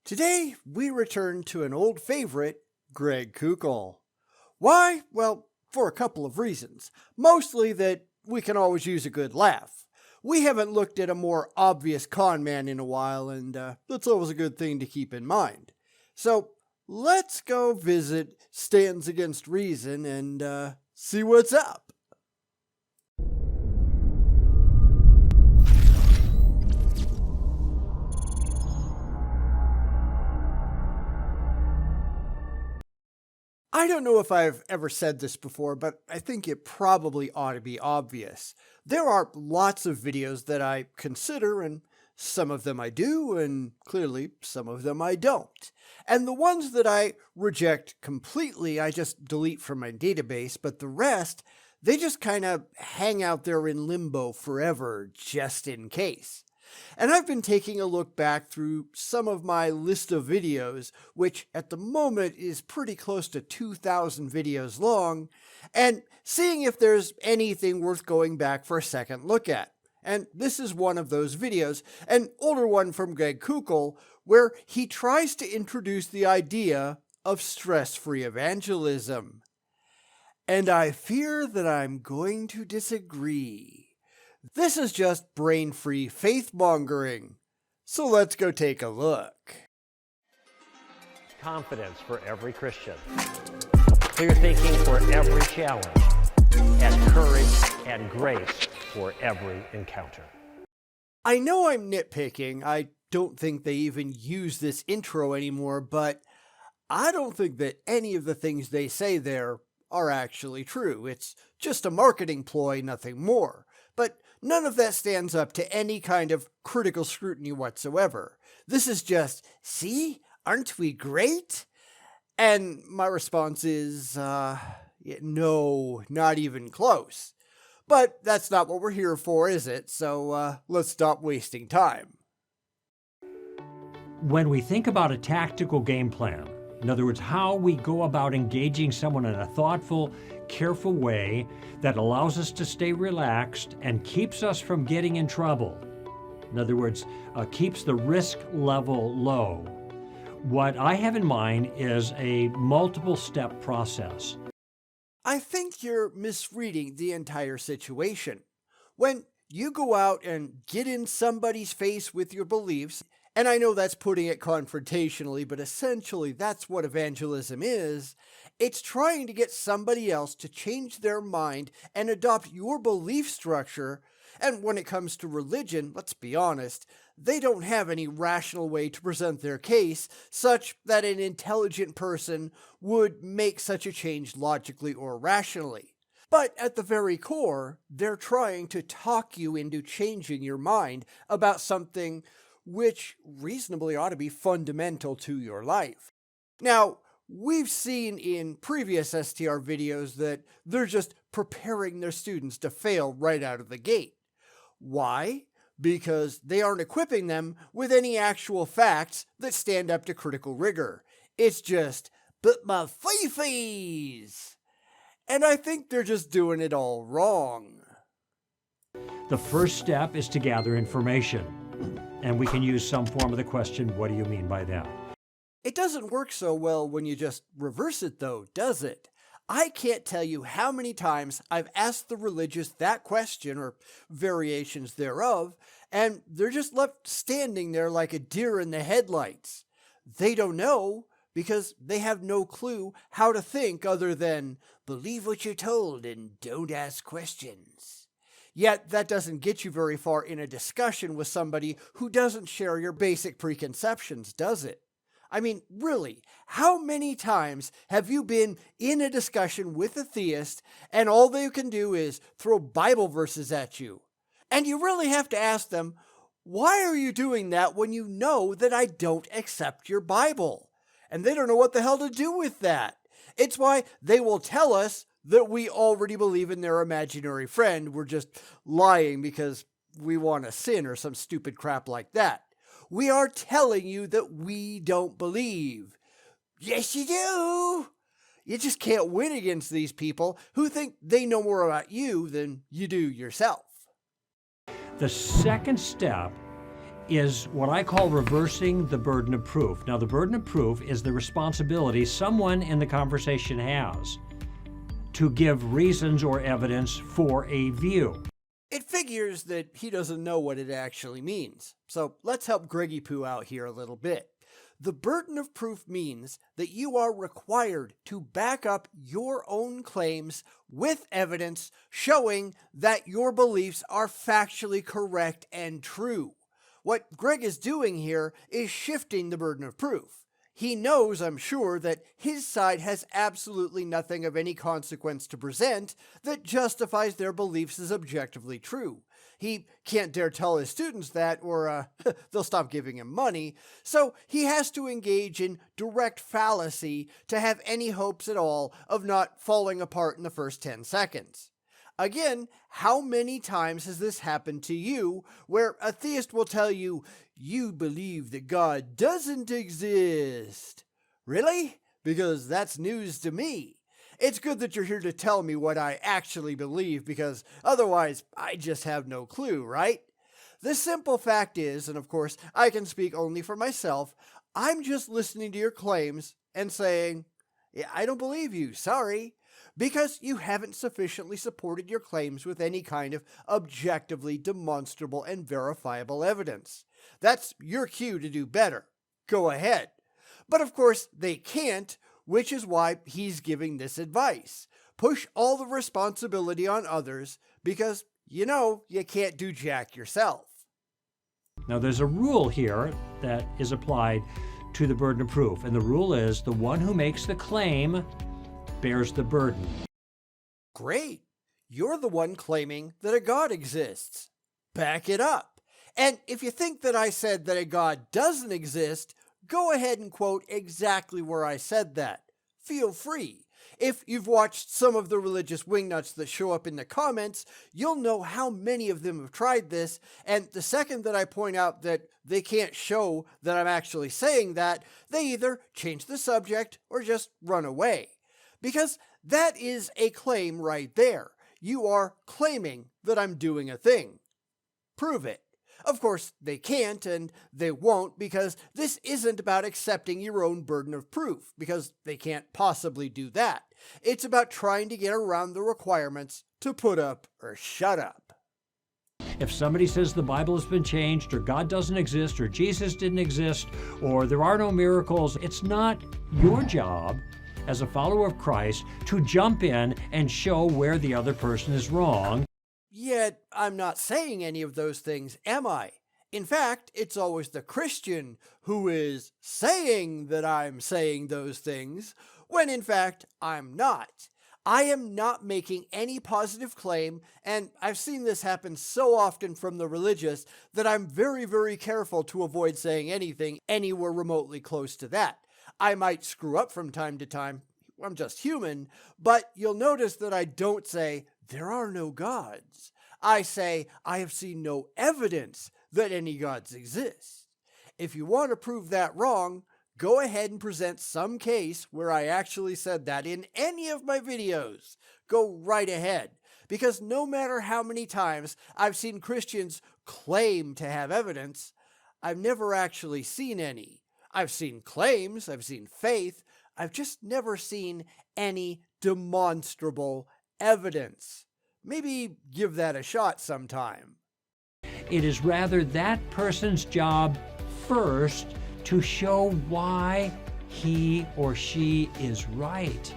Today, we return to an old favorite, Greg Koukl. Why? Well, for a couple of reasons. Mostly that we can always use a good laugh. We haven't looked at a more obvious con man in a while, and that's always a good thing to keep in mind. So, let's go visit Stands Against Reason and see what's up. I don't know if I've ever said this before, but I think it probably ought to be obvious. There are lots of videos that I consider, and some of them I do, and clearly some of them I don't. And the ones that I reject completely, I just delete from my database, but the rest, they just kind of hang out there in limbo forever, just in case. And I've been taking a look back through some of my list of videos, which at the moment is pretty close to 2,000 videos long, and seeing if there's anything worth going back for a second look at. And this is one of those videos, an older one from Greg Koukl, where he tries to introduce the idea of stress-free evangelism. And I fear that I'm going to disagree. This is just brain-free faith-mongering. So let's go take a look. Confidence for every Christian. Clear thinking for every challenge. And courage and grace for every encounter. I know I'm nitpicking. I don't think they even use this intro anymore, but I don't think that any of the things they say there are actually true. It's just a marketing ploy, nothing more. But none of that stands up to any kind of critical scrutiny whatsoever. This is just, see, aren't we great? And my response is, no, not even close. But that's not what we're here for, is it? So let's stop wasting time. When we think about a tactical game plan, in other words, how we go about engaging someone in a thoughtful, careful way that allows us to stay relaxed and keeps us from getting in trouble. In other words, keeps the risk level low. What I have in mind is a multiple-step process. I think you're misreading the entire situation. When you go out and get in somebody's face with your beliefs, and I know that's putting it confrontationally, but essentially that's what evangelism is. It's trying to get somebody else to change their mind and adopt your belief structure. And when it comes to religion, let's be honest, they don't have any rational way to present their case such that an intelligent person would make such a change logically or rationally. But at the very core, they're trying to talk you into changing your mind about something which reasonably ought to be fundamental to your life. Now, we've seen in previous STR videos that they're just preparing their students to fail right out of the gate. Why? Because they aren't equipping them with any actual facts that stand up to critical rigor. It's just, but my fifis! And I think they're just doing it all wrong. The first step is to gather information. And we can use some form of the question, what do you mean by that? It doesn't work so well when you just reverse it though, does it? I can't tell you how many times I've asked the religious that question or variations thereof, and they're just left standing there like a deer in the headlights. They don't know because they have no clue how to think other than believe what you're told and don't ask questions. Yet that doesn't get you very far in a discussion with somebody who doesn't share your basic preconceptions, does it? I mean, really, how many times have you been in a discussion with a theist and all they can do is throw Bible verses at you? And you really have to ask them, why are you doing that when you know that I don't accept your Bible? And they don't know what the hell to do with that. It's why they will tell us that we already believe in their imaginary friend. We're just lying because we want to sin or some stupid crap like that. We are telling you that we don't believe. Yes, you do. You just can't win against these people who think they know more about you than you do yourself. The second step is what I call reversing the burden of proof. Now, the burden of proof is the responsibility someone in the conversation has to give reasons or evidence for a view. It figures that he doesn't know what it actually means. So let's help Greggy Poo out here a little bit. The burden of proof means that you are required to back up your own claims with evidence showing that your beliefs are factually correct and true. What Greg is doing here is shifting the burden of proof. He knows, I'm sure, that his side has absolutely nothing of any consequence to present that justifies their beliefs as objectively true. He can't dare tell his students that, or they'll stop giving him money, so he has to engage in direct fallacy to have any hopes at all of not falling apart in the first 10 seconds. Again, how many times has this happened to you, where a theist will tell you, you believe that God doesn't exist? Really? Because that's news to me. It's good that you're here to tell me what I actually believe, because otherwise I just have no clue, right? The simple fact is, and of course I can speak only for myself, I'm just listening to your claims and saying, yeah, I don't believe you, sorry. Because you haven't sufficiently supported your claims with any kind of objectively demonstrable and verifiable evidence. That's your cue to do better. Go ahead. But of course, they can't, which is why he's giving this advice. Push all the responsibility on others because, you know, you can't do jack yourself. Now, there's a rule here that is applied to the burden of proof, and the rule is the one who makes the claim bears the burden. Great. You're the one claiming that a God exists. Back it up. And if you think that I said that a God doesn't exist, go ahead and quote exactly where I said that. Feel free. If you've watched some of the religious wingnuts that show up in the comments, you'll know how many of them have tried this, and the second that I point out that they can't show that I'm actually saying that, they either change the subject or just run away. Because that is a claim right there. You are claiming that I'm doing a thing. Prove it. Of course, they can't and they won't, because this isn't about accepting your own burden of proof, because they can't possibly do that. It's about trying to get around the requirements to put up or shut up. If somebody says the Bible has been changed, or God doesn't exist, or Jesus didn't exist, or there are no miracles, it's not your job as a follower of Christ to jump in and show where the other person is wrong. Yet, I'm not saying any of those things, am I? In fact, it's always the Christian who is saying that I'm saying those things, when in fact, I'm not. I am not making any positive claim, and I've seen this happen so often from the religious that I'm very, very careful to avoid saying anything anywhere remotely close to that. I might screw up from time to time. I'm just human, but you'll notice that I don't say, there are no gods. I say, I have seen no evidence that any gods exist. If you want to prove that wrong, go ahead and present some case where I actually said that in any of my videos. Go right ahead, because no matter how many times I've seen Christians claim to have evidence, I've never actually seen any. I've seen claims, I've seen faith, I've just never seen any demonstrable evidence. Maybe give that a shot sometime. It is rather that person's job first to show why he or she is right.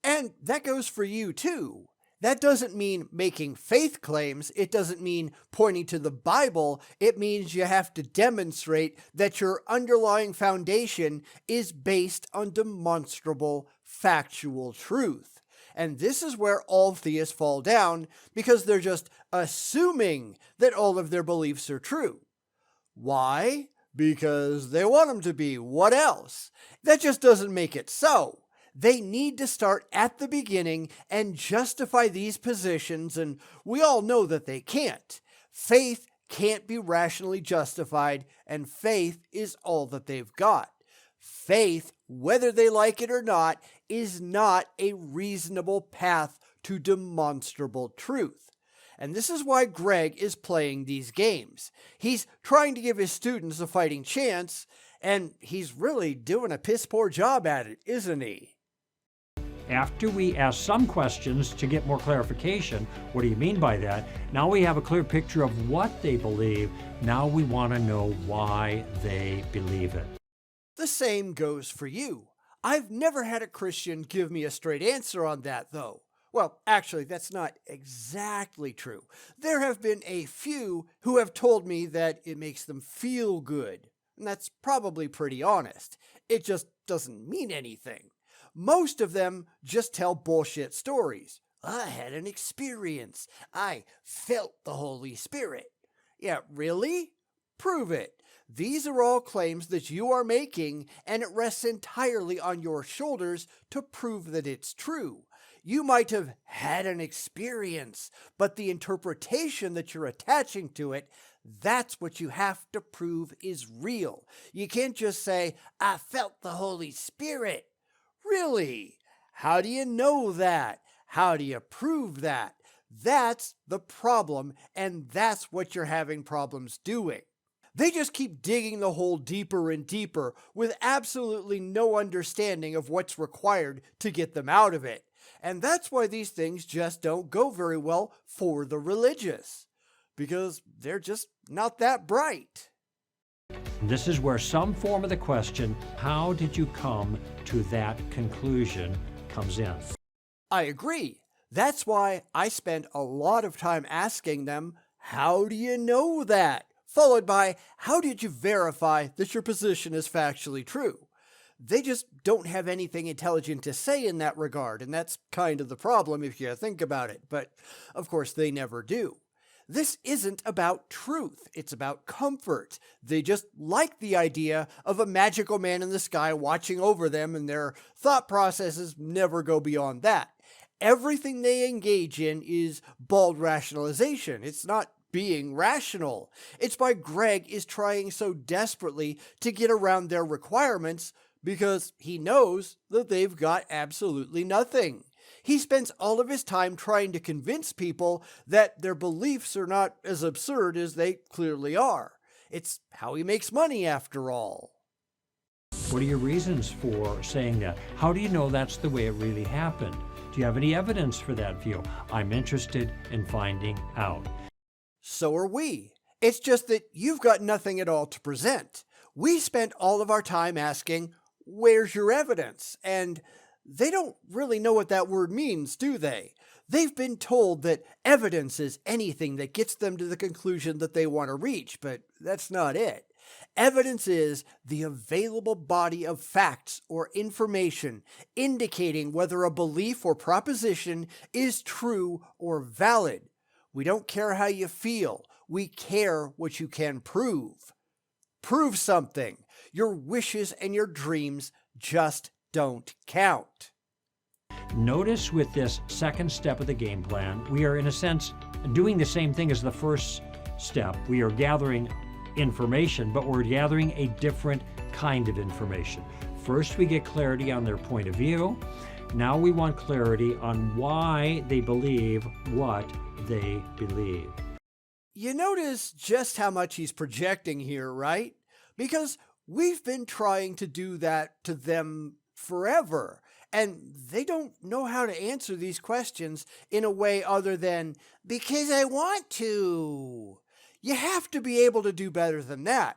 And that goes for you too. That doesn't mean making faith claims. It doesn't mean pointing to the Bible. It means you have to demonstrate that your underlying foundation is based on demonstrable, factual truth. And this is where all theists fall down, because they're just assuming that all of their beliefs are true. Why? Because they want them to be. What else? That just doesn't make it so. They need to start at the beginning and justify these positions, and we all know that they can't. Faith can't be rationally justified, and faith is all that they've got. Faith, whether they like it or not, is not a reasonable path to demonstrable truth. And this is why Greg is playing these games. He's trying to give his students a fighting chance, and he's really doing a piss-poor job at it, isn't he? After we ask some questions to get more clarification, what do you mean by that? Now we have a clear picture of what they believe. Now we want to know why they believe it. The same goes for you. I've never had a Christian give me a straight answer on that, though. Well, actually, that's not exactly true. There have been a few who have told me that it makes them feel good. And that's probably pretty honest. It just doesn't mean anything. Most of them just tell bullshit stories. I had an experience. I felt the Holy Spirit. Yeah, really? Prove it. These are all claims that you are making, and it rests entirely on your shoulders to prove that it's true. You might have had an experience, but the interpretation that you're attaching to it, that's what you have to prove is real. You can't just say, I felt the Holy Spirit. Really? How do you know that? How do you prove that? That's the problem, and that's what you're having problems doing. They just keep digging the hole deeper and deeper with absolutely no understanding of what's required to get them out of it. And that's why these things just don't go very well for the religious, because they're just not that bright. This is where some form of the question, how did you come to that conclusion, comes in. I agree. That's why I spend a lot of time asking them, how do you know that? Followed by, how did you verify that your position is factually true? They just don't have anything intelligent to say in that regard, and that's kind of the problem if you think about it, but of course they never do. This isn't about truth, it's about comfort. They just like the idea of a magical man in the sky watching over them, and their thought processes never go beyond that. Everything they engage in is bald rationalization. It's not being rational. It's why Greg is trying so desperately to get around their requirements, because he knows that they've got absolutely nothing. He spends all of his time trying to convince people that their beliefs are not as absurd as they clearly are. It's how he makes money, after all. What are your reasons for saying that? How do you know that's the way it really happened? Do you have any evidence for that view? I'm interested in finding out. So are we. It's just that you've got nothing at all to present. We spent all of our time asking, where's your evidence? And they don't really know what that word means, do they? They've been told that evidence is anything that gets them to the conclusion that they want to reach, but that's not it. Evidence is the available body of facts or information indicating whether a belief or proposition is true or valid. We don't care how you feel. We care what you can prove. Prove something. Your wishes and your dreams just don't count. Notice with this second step of the game plan, we are in a sense doing the same thing as the first step. We are gathering information, but we're gathering a different kind of information. First, we get clarity on their point of view. Now we want clarity on why they believe what they believe. You notice just how much he's projecting here, right? Because we've been trying to do that to them forever, and they don't know how to answer these questions in a way other than, because I want to. You have to be able to do better than that.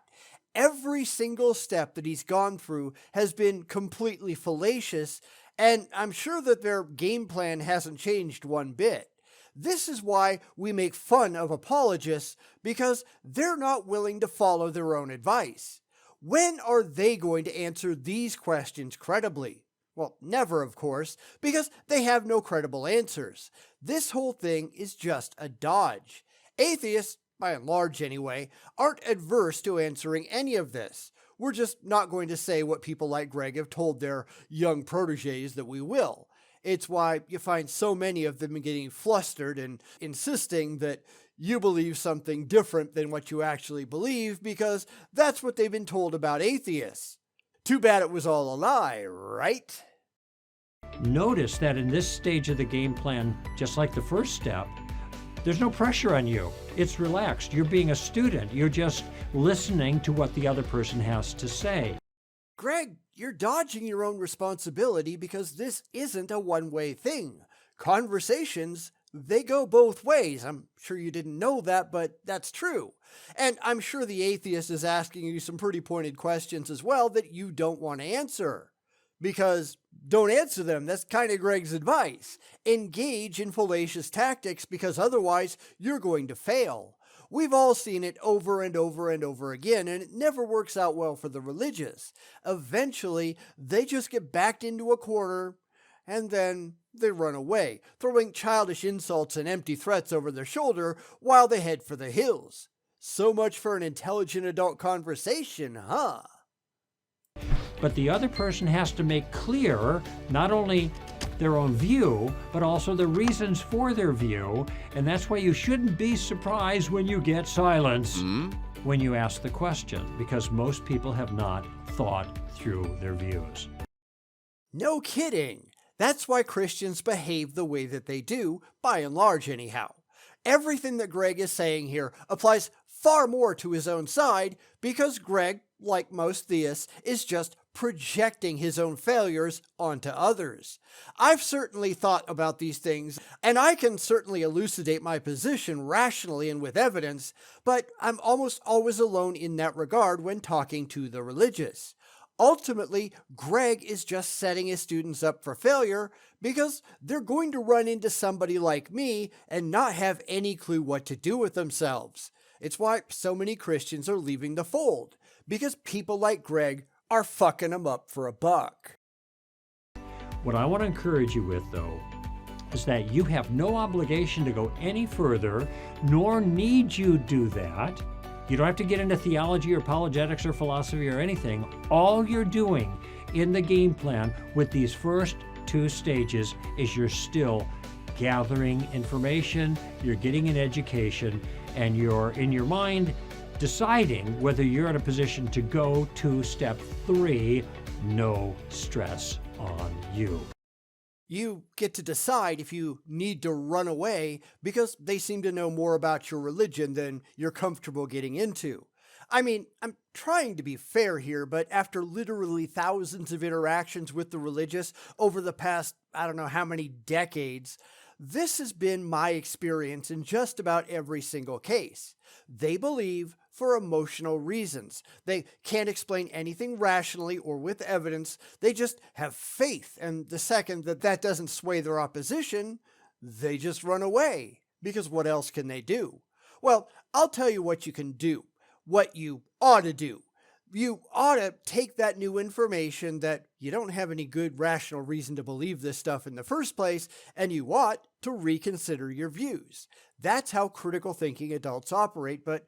Every single step that he's gone through has been completely fallacious, and I'm sure that their game plan hasn't changed one bit. This is why we make fun of apologists, because they're not willing to follow their own advice. When are they going to answer these questions credibly? Well, never, of course, because they have no credible answers. This whole thing is just a dodge. Atheists, by and large anyway, aren't adverse to answering any of this. We're just not going to say what people like Greg have told their young protégés that we will. It's why you find so many of them getting flustered and insisting that you believe something different than what you actually believe, because that's what they've been told about atheists. Too bad it was all a lie, right? Notice that in this stage of the game plan, just like the first step, There's no pressure on you. It's relaxed. You're being a student. You're just listening to what the other person has to say. Greg, you're dodging your own responsibility because this isn't a one-way thing. Conversations, they go both ways. I'm sure you didn't know that, but that's true. And I'm sure the atheist is asking you some pretty pointed questions as well that you don't want to answer. Because don't answer them. That's kind of Greg's advice. Engage in fallacious tactics because otherwise you're going to fail. We've all seen it over and over and over again, and it never works out well for the religious. Eventually, they just get backed into a corner, and then they run away, throwing childish insults and empty threats over their shoulder while they head for the hills. So much for an intelligent adult conversation, huh? But the other person has to make clear not only their own view, but also the reasons for their view. And that's why you shouldn't be surprised when you get silence when you ask the question, because most people have not thought through their views. No kidding. That's why Christians behave the way that they do, by and large anyhow. Everything that Greg is saying here applies far more to his own side because Greg, like most theists, is just projecting his own failures onto others. I've certainly thought about these things, and I can certainly elucidate my position rationally and with evidence, but I'm almost always alone in that regard when talking to the religious. Ultimately, Greg is just setting his students up for failure because they're going to run into somebody like me and not have any clue what to do with themselves. It's why so many Christians are leaving the fold, because people like Greg are fucking them up for a buck. What I want to encourage you with, though, is that you have no obligation to go any further, nor need you do that. You don't have to get into theology or apologetics or philosophy or anything. All you're doing in the game plan with these first two stages is you're still gathering information, you're getting an education, and you're, in your mind, deciding whether you're in a position to go to step 3, no stress on you. You get to decide if you need to run away because they seem to know more about your religion than you're comfortable getting into. I mean, I'm trying to be fair here, but after literally thousands of interactions with the religious over the past, I don't know how many decades, this has been my experience in just about every single case. They believe for emotional reasons. They can't explain anything rationally or with evidence. They just have faith. And the second that doesn't sway their opposition, they just run away. Because what else can they do? Well, I'll tell you what you can do. What you ought to do. You ought to take that new information that you don't have any good rational reason to believe this stuff in the first place, and you ought to reconsider your views. That's how critical thinking adults operate, but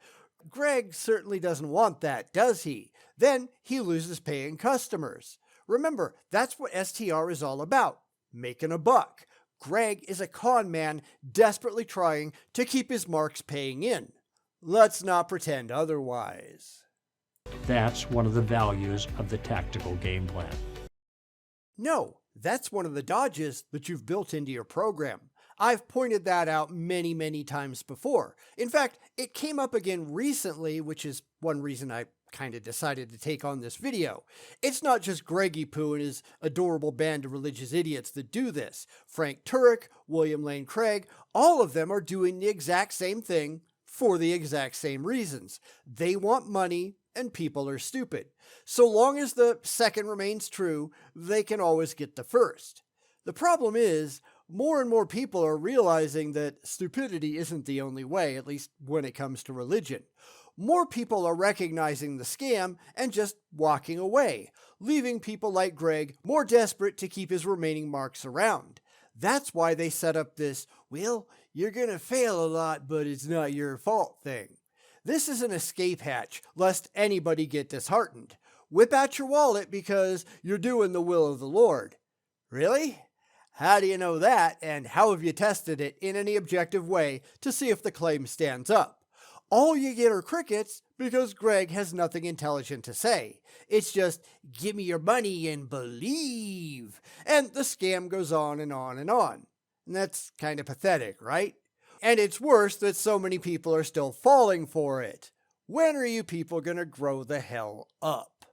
Greg certainly doesn't want that, does he? Then he loses paying customers. Remember, that's what STR is all about, making a buck. Greg is a con man desperately trying to keep his marks paying in. Let's not pretend otherwise. That's one of the values of the tactical game plan. No, that's one of the dodges that you've built into your program. I've pointed that out many, many times before. In fact, it came up again recently, which is one reason I kind of decided to take on this video. It's not just Greggy Poo and his adorable band of religious idiots that do this. Frank Turek, William Lane Craig, all of them are doing the exact same thing for the exact same reasons. They want money, and people are stupid. So long as the second remains true, they can always get the first. The problem is, more and more people are realizing that stupidity isn't the only way, at least when it comes to religion. More people are recognizing the scam and just walking away, leaving people like Greg more desperate to keep his remaining marks around. That's why they set up this, well, you're gonna fail a lot, but it's not your fault thing. This is an escape hatch, lest anybody get disheartened. Whip out your wallet because you're doing the will of the Lord. Really? How do you know that, and how have you tested it in any objective way to see if the claim stands up? All you get are crickets because Greg has nothing intelligent to say. It's just, give me your money and believe. And the scam goes on and on and on. And that's kind of pathetic, right? And it's worse that so many people are still falling for it. When are you people gonna grow the hell up?